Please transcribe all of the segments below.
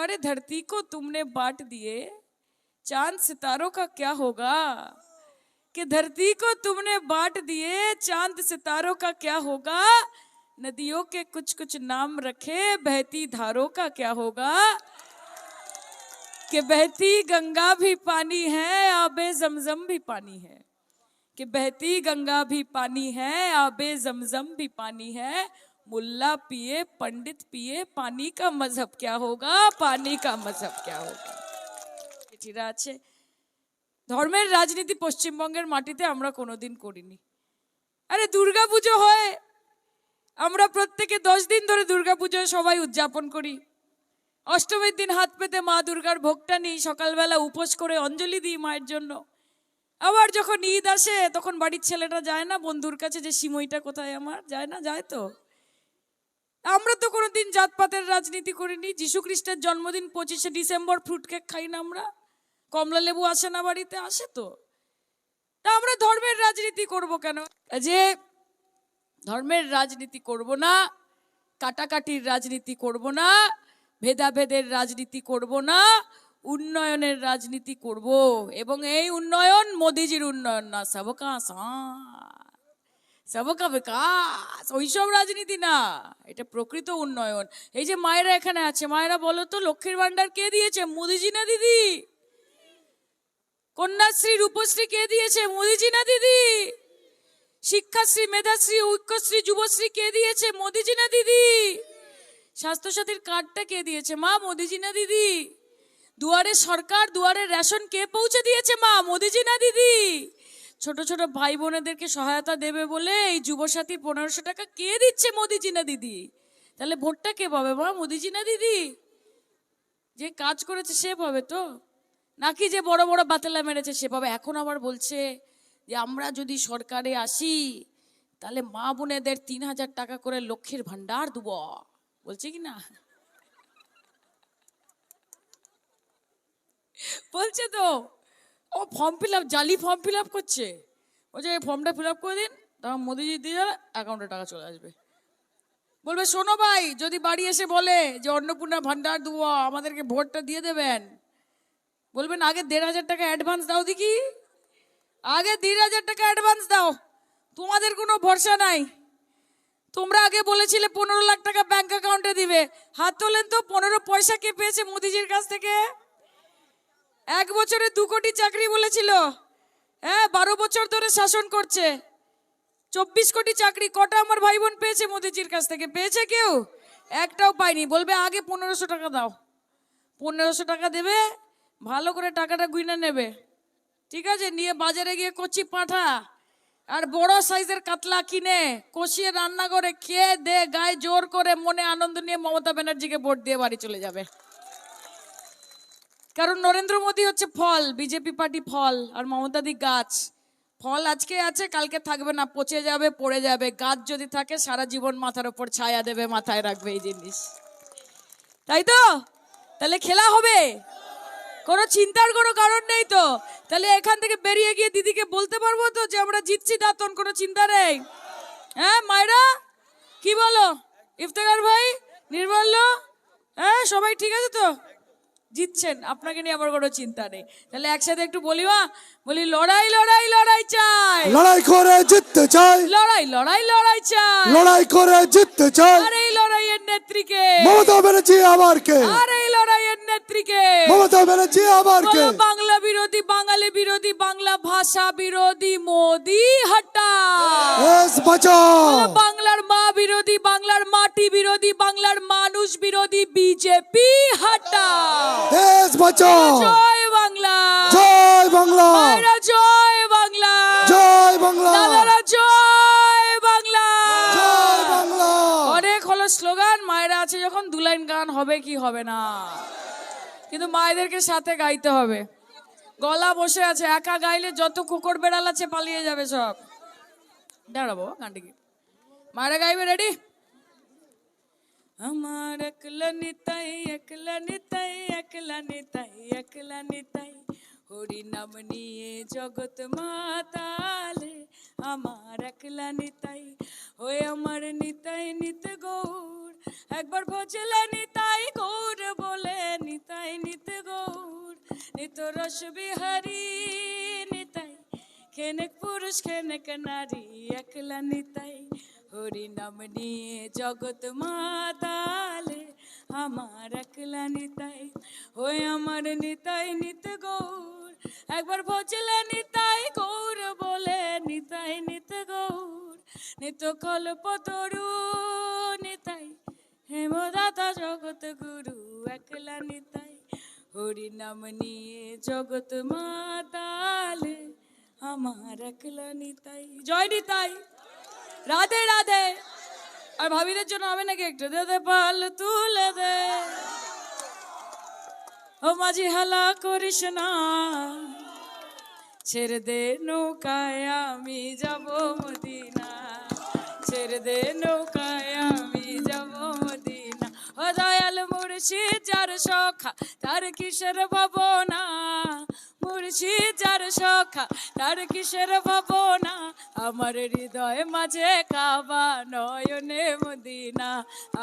अरे धरती को तुमने बांट दिए, चांद सितारों का क्या होगा। कि धरती को तुमने बांट दिए, चांद सितारों का क्या होगा। नदियों के कुछ कुछ नाम रखे, बहती धारों का क्या होगा। कि बहती गंगा भी पानी है, आबे जमजम भी पानी है। कि बहती गंगा भी पानी है, आबे जमजम भी पानी है। मुल्ला पिए पंडित पिए, पानी का मजहब क्या होगा, पानी का मजहब क्या होगा। চিঠিরা আছে। ধর্মের রাজনীতি পশ্চিমবঙ্গের মাটিতে আমরা কোনোদিন করিনি। আরে দুর্গাপুজো হয়, আমরা প্রত্যেকে 10 দিন ধরে দুর্গাপুজো সবাই উদযাপন করি। অষ্টমীর দিন হাত পেতে মা দুর্গার ভোগটা নিই, সকালবেলা উপোস করে অঞ্জলি দিই মায়ের জন্য। আবার যখন ঈদ আসে তখন বাড়ির ছেলেটা যায় না বন্ধুর কাছে যে সিমইটা কোথায় আমার, যায় না, যায় তো। আমরা তো কোনোদিন জাতপাতের রাজনীতি করিনি। যিশু খ্রিস্টের জন্মদিন 25শে ডিসেম্বর ফ্রুট কেক খাই না আমরা, কমলা লেবু আসে না বাড়িতে, আসে তো। তা আমরা ধর্মের রাজনীতি করব কেন? যে ধর্মের রাজনীতি করব না, কাটাকাটির রাজনীতি করব না, ভেদাভেদের রাজনীতি করব না, উন্নয়নের রাজনীতি করব। এবং এই উন্নয়ন মোদিজির উন্নয়ন না, সবকা সাথ সবকা বিকাশ, ওইসব রাজনীতি না, এটা প্রকৃত উন্নয়ন। এই যে মায়েরা এখানে আছে, মায়েরা বলো তো লক্ষ্মীর ভান্ডার কে দিয়েছে, মোদিজি না দিদি? কন্যাশ্রী রূপশ্রী কে দিয়েছে, মোদিজি না দিদি? শিক্ষাশ্রী মেধাশ্রী ঐক্যশ্রী যুবশ্রী কে দিয়েছে, মোদিজি না দিদি? স্বাস্থ্যসাথীর কার্ডটা কে দিয়েছে মা, মোদিজি না দিদি? দুয়ারে সরকার দুয়ারে রেশন কে পৌঁছে দিয়েছে মা, মোদিজি না দিদি? ছোট ছোট ভাই বোনেদেরকে সহায়তা দেবে বলে এই যুবসাথী 1500 টাকা কে দিচ্ছে, মোদিজি না দিদি? তাহলে ভোটটা কে পাবে মা, মোদিজি না দিদি? যে কাজ করেছে সে পাবে তো, নাকি যে বড় বড় বাতেলা মেরেছে সে পাবে? এখন আবার বলছে যে আমরা যদি সরকারে আসি তাহলে মা বোনেদের 3000 টাকা করে লক্ষ্মীর ভান্ডার দেব, বলছে কি না? বলছে তো। ও ফর্ম ফিল আপ, জালি ফর্ম ফিল আপ করছে। বলছে এই ফর্মটা ফিল আপ করে দিন, তখন মোদিজি দিয়ে অ্যাকাউন্টে টাকা চলে আসবে। বলবে শোনো ভাই, যদি বাড়ি এসে বলে যে অন্নপূর্ণা ভান্ডার দেবো, আমাদেরকে ভোটটা দিয়ে দেবেন, বলবেন আগে 1500 টাকা অ্যাডভান্স দাও দেখি, আগে 1500 টাকা অ্যাডভান্স দাও, তোমাদের কোনো ভরসা নাই। তোমরা আগে বলেছিলে 15 লাখ টাকা ব্যাংক অ্যাকাউন্টে দিবে, হাত তোলেন তো 15 পয়সা কে পেয়েছে মোদিজির কাছ থেকে? 1 বছরে 2 কোটি চাকরি বলেছিল, হ্যাঁ 12 বছর ধরে শাসন করছে, 24 কোটি চাকরি। কটা আমার ভাই বোন পেয়েছে মোদিজির কাছ থেকে? পেয়েছে কেউ? একটাও পায়নি। বলবে আগে 1500 টাকা দাও, 1500 টাকা দেবে, ভালো করে টাকাটা গুইনা নেবে, ঠিক আছে? নিয়ে বাজারে গিয়ে কচি পাঠা আর বড় সাইজের কাতলা কিনে কষিয়ে রান্না করে খেয়ে দে, গায়ে জোর করে মনে আনন্দ নিয়ে মমতা ব্যানার্জিকে ভোট দিয়ে বাড়ি চলে যাবে। কারণ নরেন্দ্র মোদী হচ্ছে ফল, বিজেপি পার্টি ফল, আর মমতাদি গাছ। ফল আজকে আছে কালকে থাকবে না, পচে যাবে পড়ে যাবে। গাছ যদি থাকে সারা জীবন মাথার উপর ছায়া দেবে, মাথায় রাখবে এই জিনিস, তাই তো? তাহলে খেলা হবে, কোনো চিন্তার কোনো কারণ নেই তো। তাহলে এখান থেকে বেরিয়ে গিয়ে দিদিকে বলতে পারবো তো যে আমরা জিতছি দাতন, কোনো চিন্তা নেই। হ্যাঁ মায়েরা কি বলো, ইফতেখার ভাই, নির্মল্য, হ্যাঁ সবাই ঠিক আছে তো? জিতছেন, আপনাকে নিয়ে আমার কোনো চিন্তা নেই। তাহলে একসাথে একটু বলি মা, বলি লড়াই লড়াই লড়াই চাই, লড়াই করে জিততে চাই, লড়াই লড়াই লড়াই চাই, লড়াই করে জিততে চাই। আর এই লড়াইয়ের নেত্রীকে মমতা ব্যানার্জি আবার কে? আর এই লড়াইয়ের নেত্রীকে মমতা ব্যানার্জি আবার কে? বাংলা বিরোধী, বাঙালি বিরোধী, বাংলা ভাষা বিরোধী মোদি হটা। দেশ বাঁচাও। বাংলার মা বিরোধী, বাংলার মাটি বিরোধী, বাংলার মানুষ বিরোধী বিজেপি হটা। দেশ বাঁচাও। জয় বাংলা, জয় বাংলা, মায়েরা জয় বাংলা, জয় বাংলা, দাদারা জয় বাংলা, জয় বাংলা। অনেক হলো স্লোগান, মায়েরা আছে যখন 2 লাইন গান হবে কি হবে না, কিন্তু মায়েদেরকে সাথে গাইতে হবে। গলা বসে আছে, একা গাইলে যত কুকুর বেড়াল আছে পালিয়ে যাবে সব। দাঁড়াবো গানটি কি মায়েরা গাইবে, রেডি? আমার একলা নিতাই, একলা নিতাই, একলা নিতাই, একলা নিতাই, হরি নাম নিয়ে জগৎ মাতালে, আমার একলা নিতাই, ওই আমার নিতাই নিত গৌর, একবার ভজলে নিতাই গৌর বলে নিতাই। রস বিহারী নিতাই, খেনেক পুরুষ খেনেক নারী একলা নিতাই, হরি নাম নিয়ে জগৎ মাতালে আমার একলা নিতাই, ওই আমার নিতাই নিত গৌর, একবার ভজলে নিতাই গৌর বলে নিতাই নিত গৌর, নিত কল্প তরু নিতাই, হেমদাতা জগৎ গুরু একলা নিতাই, হরি নাম নিয়ে জগৎ মাতালে আমার একলা নিতাই। জয় নিতাই, রাধে রাধে। আর ভাবিদের জন্য হবে নাকি একটু দে দে পাল তুলে দে, ও মাঝি হালা করিস না, ছেড়ে দে নৌকায় আমি যাব মদিনা, ছেড়ে দে নৌকায় আমি যাব মদিনা, ও দয়াল মুর্শিদ যার সখা তার কিসের ভাবনা, মুর্শিদ যার সখা তার কিসের ভাবনা, আমার হৃদয় মাঝে কাবা নয়নে মদিনা,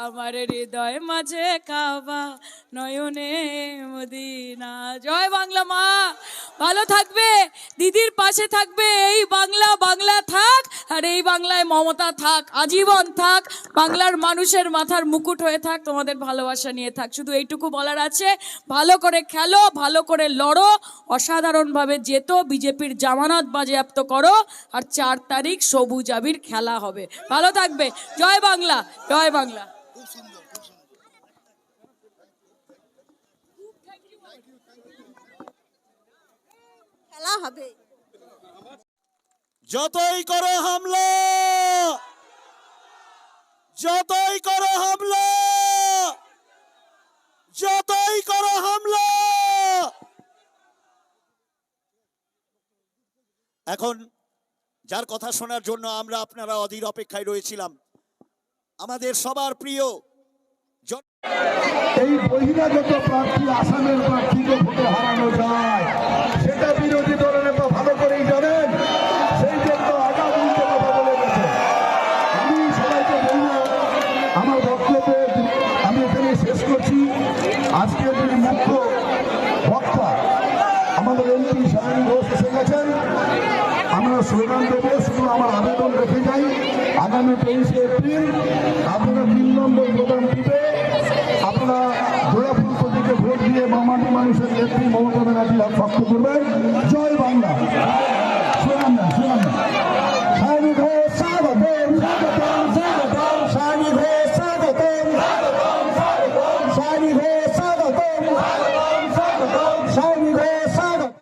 আমার হৃদয় মাঝে কাবা নয়নে মদিনা। জয় বাংলা মা, ভালো থাকবে, দিদির পাশে থাকবে, এই বাংলা বাংলা থাক, আর এই বাংলায় মমতা থাক, আজীবন থাক, বাংলার মানুষের মাথার মুকুট হয়ে থাক, তোমাদের ভালোবাসা নিয়ে থাক। শুধু এইটুকু বলার আছে, ভালো করে খেলো, ভালো করে লড়ো, অসাধারণভাবে যেত, বিজেপির জামানত বাজেয়াপ্ত করো, আর 4 তারিখ সবুজ আবির খেলা হবে। ভালো থাকবে, জয় বাংলা, জয় বাংলা। খেলা হবে। যতই করো হামলা, যতই করো হামলা, যতই করো হামলা, এখন যার কথা শোনার জন্য আমরা আপনারা অধীর অপেক্ষায় রয়েছিলাম, আমাদের সবার প্রিয় এই বহিরাগত প্রার্থী আসামের প্রার্থীকে ভোটে হারানো যায়, সেটা বিরোধী দলের নেতা ভালো করেই জানেন, সেই জন্য আগামী কথা বলে গেছে। আমি সবাইকে বলব, আমার বক্তব্য আমি এখানে শেষ করছি। আজকের যিনি মুখ্য বক্তা আমাদের এমপি সায়নী ঘোষ এসে গেছেন, আমরা স্লোগান দেবো, শুধু আমার আবেদন রেখে যাই, আগামী 23শে এপ্রিল আপনারা 3 নম্বর প্রোগ্রাম দিবে, আপনারা জোড়াফুল প্রতীকে ভোট দিয়ে মামাটি মানুষের নেত্রী মমতা ব্যানার্জির হাত শক্ত করবেন। জয় বাংলা। শোনান না, শোনান না। সায়নী ঘোষ স্বাগতম, স্বাগতম, স্বাগতম, সায়নী ঘোষ স্বাগতম, স্বাগতম, সায়নী ঘোষ স্বাগতম, স্বাগতম, স্বাগতম, সায়নী ঘোষ